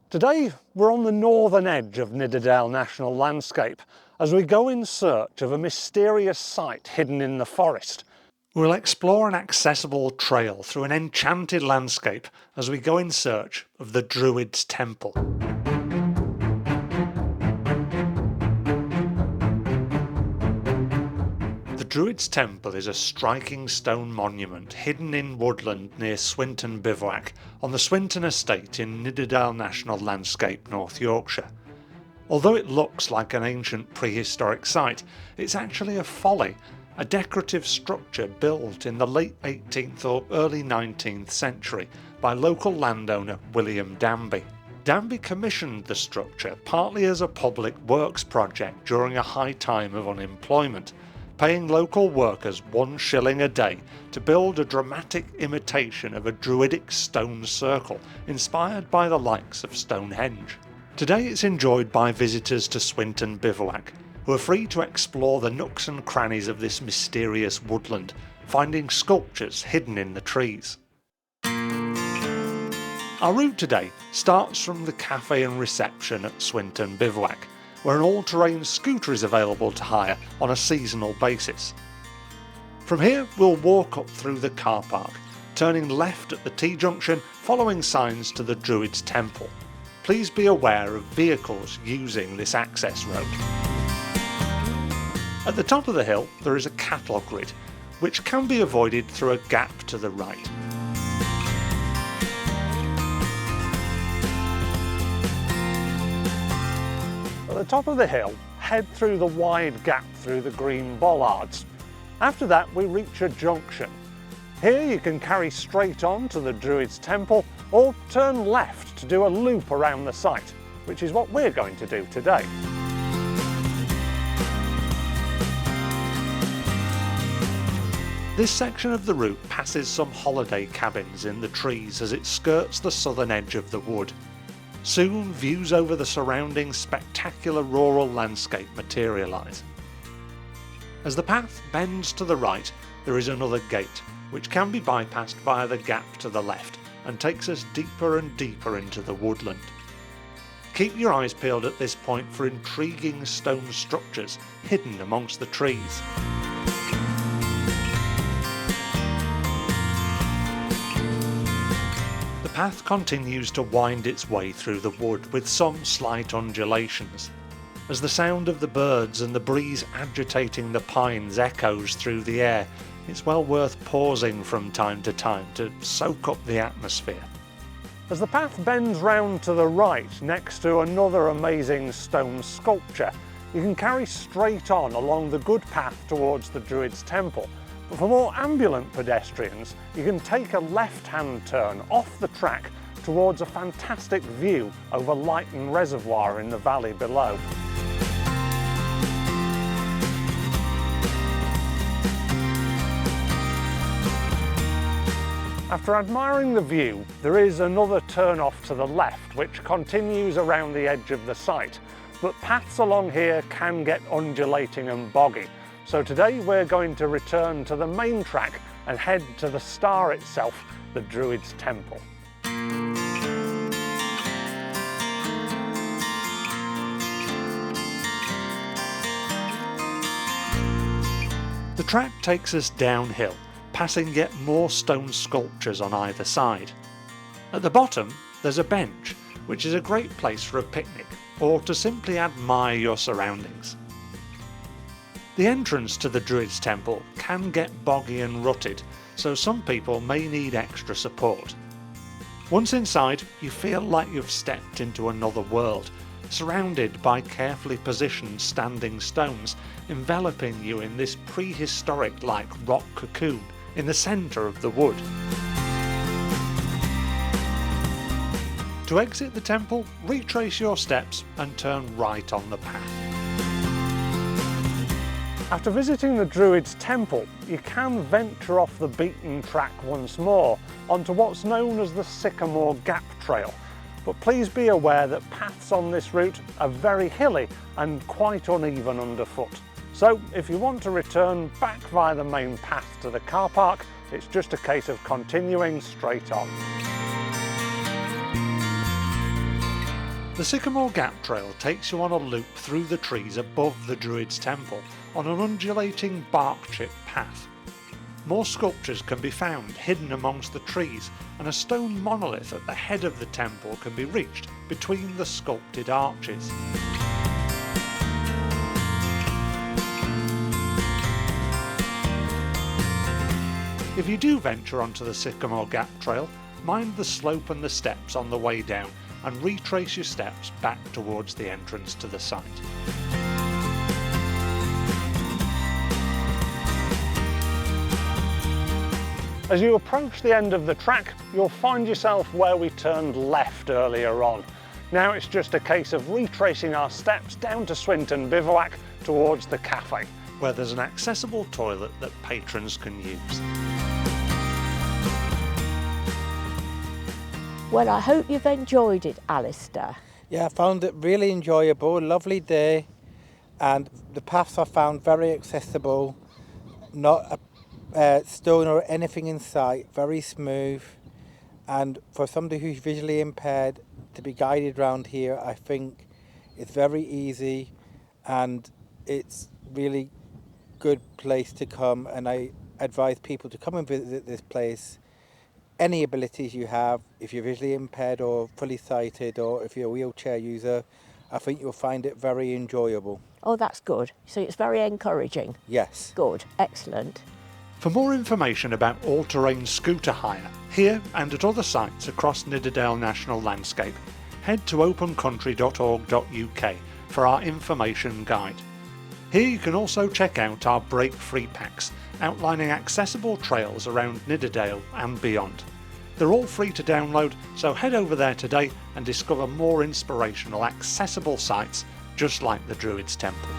Today we're on the northern edge of Nidderdale National Landscape as we go in search of a mysterious site hidden in the forest. We'll explore an accessible trail through an enchanted landscape as we go in search of the Druid's Temple. The Druid's Temple is a striking stone monument hidden in woodland near Swinton Bivouac on the Swinton Estate in Nidderdale National Landscape, North Yorkshire. Although it looks like an ancient prehistoric site, it's actually a folly, a decorative structure built in the late 18th or early 19th century by local landowner William Danby. Danby commissioned the structure partly as a public works project during a high time of unemployment, paying local workers 1 shilling a day to build a dramatic imitation of a druidic stone circle inspired by the likes of Stonehenge. Today it's enjoyed by visitors to Swinton Bivouac, who are free to explore the nooks and crannies of this mysterious woodland, finding sculptures hidden in the trees. Our route today starts from the cafe and reception at Swinton Bivouac, where an all-terrain scooter is available to hire on a seasonal basis. From here we'll walk up through the car park, turning left at the T-junction following signs to the Druid's Temple. Please be aware of vehicles using this access road. At the top of the hill there is a cattle grid, which can be avoided through a gap to the right. At the top of the hill, head through the wide gap through the green bollards. After that we reach a junction. Here you can carry straight on to the Druid's Temple or turn left to do a loop around the site, which is what we're going to do today. This section of the route passes some holiday cabins in the trees as it skirts the southern edge of the wood. Soon views over the surrounding spectacular rural landscape materialise. As the path bends to the right, there is another gate, which can be bypassed via the gap to the left and takes us deeper and deeper into the woodland. Keep your eyes peeled at this point for intriguing stone structures hidden amongst the trees. The path continues to wind its way through the wood with some slight undulations. As the sound of the birds and the breeze agitating the pines echoes through the air, it's well worth pausing from time to time to soak up the atmosphere. As the path bends round to the right next to another amazing stone sculpture, you can carry straight on along the good path towards the Druid's Temple. But for more ambulant pedestrians, you can take a left-hand turn off the track towards a fantastic view over Lytton Reservoir in the valley below. After admiring the view, there is another turn off to the left which continues around the edge of the site, but paths along here can get undulating and boggy. So today we're going to return to the main track and head to the star itself, the Druid's Temple. The track takes us downhill, passing yet more stone sculptures on either side. At the bottom there's a bench, which is a great place for a picnic or to simply admire your surroundings. The entrance to the Druid's Temple can get boggy and rutted, so some people may need extra support. Once inside, you feel like you've stepped into another world, surrounded by carefully positioned standing stones, enveloping you in this prehistoric-like rock cocoon in the centre of the wood. To exit the temple, retrace your steps and turn right on the path. After visiting the Druid's Temple, you can venture off the beaten track once more onto what's known as the Sycamore Gap trail, but please be aware that paths on this route are very hilly and quite uneven underfoot. So if you want to return back via the main path to the car park, it's just a case of continuing straight on. The Sycamore Gap trail takes you on a loop through the trees above the Druid's temple on an undulating bark chip path. More sculptures can be found hidden amongst the trees, and a stone monolith at the head of the temple can be reached between the sculpted arches. If you do venture onto the Sycamore Gap trail, mind the slope and the steps on the way down and retrace your steps back towards the entrance to the site. As you approach the end of the track, you'll find yourself where we turned left earlier on. Now it's just a case of retracing our steps down to Swinton Bivouac towards the cafe, where there's an accessible toilet that patrons can use. Well, I hope you've enjoyed it, Alistair. Yeah, I found it really enjoyable, lovely day, and the paths I found very accessible, not a stone or anything in sight, very smooth, and for somebody who's visually impaired to be guided around here, I think it's very easy and it's really good place to come, and I advise people to come and visit this place. Any abilities you have, if you're visually impaired or fully sighted, or if you're a wheelchair user, I think you'll find it very enjoyable. Oh, that's good. So it's very encouraging. Yes. Good, excellent. For more information about all-terrain scooter hire, here and at other sites across Nidderdale National Landscape, head to opencountry.org.uk for our information guide. Here you can also check out our break-free packs outlining accessible trails around Nidderdale and beyond. They're all free to download, so head over there today and discover more inspirational accessible sites just like the Druid's Temple.